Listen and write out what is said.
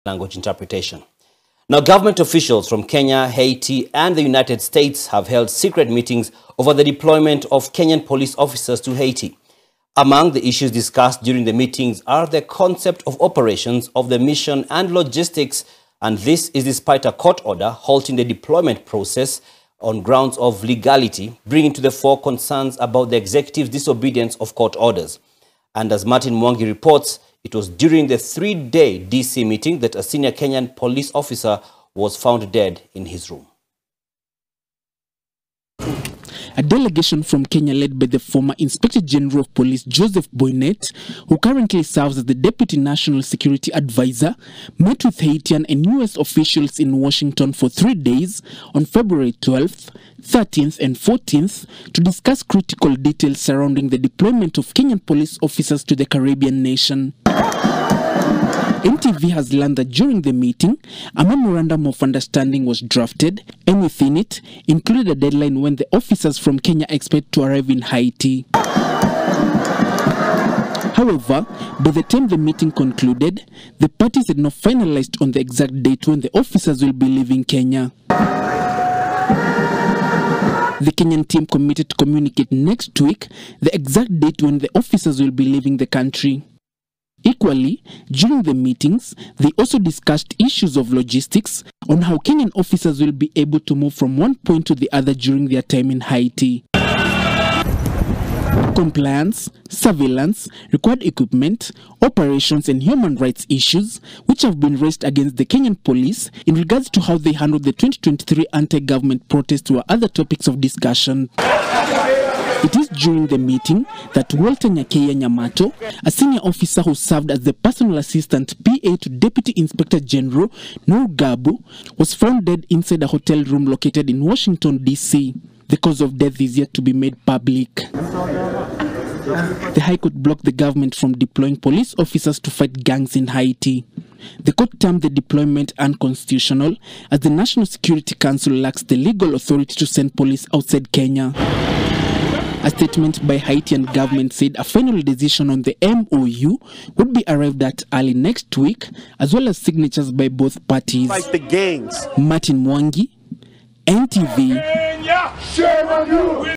language interpretation. Now, government officials from Kenya, Haiti, and the United States have held secret meetings over the deployment of Kenyan police officers to Haiti. Among the issues discussed during the meetings are the concept of operations of the mission and logistics, and this is despite a court order halting the deployment process on grounds of legality, bringing to the fore concerns about the executive's disobedience of court orders. And as Martin Mwangi reports, it was during the 3-day DC meeting that a senior Kenyan police officer was found dead in his room. A delegation from Kenya led by the former Inspector General of Police Joseph Boynet, who currently serves as the Deputy National Security Advisor, met with Haitian and US officials in Washington for 3 days on February 12th, 13th and 14th to discuss critical details surrounding the deployment of Kenyan police officers to the Caribbean nation. NTV has learned that during the meeting, a memorandum of understanding was drafted, and within it included a deadline when the officers from Kenya expect to arrive in Haiti. However, by the time the meeting concluded, the parties had not finalized on the exact date when the officers will be leaving Kenya. The Kenyan team committed to communicate next week the exact date when the officers will be leaving the country. Equally, during the meetings, they also discussed issues of logistics on how Kenyan officers will be able to move from one point to the other during their time in Haiti. Compliance, surveillance, required equipment, operations and human rights issues which have been raised against the Kenyan police in regards to how they handled the 2023 anti-government protests were other topics of discussion. It is during the meeting that Walter Nyakeya Nyamato, a senior officer who served as the personal assistant PA to Deputy Inspector General Noor Gabu, was found dead inside a hotel room located in Washington, D.C. The cause of death is yet to be made public. The High Court blocked the government from deploying police officers to fight gangs in Haiti. The court termed the deployment unconstitutional as the National Security Council lacks the legal authority to send police outside Kenya. A statement by Haitian government said a final decision on the MOU would be arrived at early next week, as well as signatures by both parties. Fight the gangs. Martin Mwangi, NTV.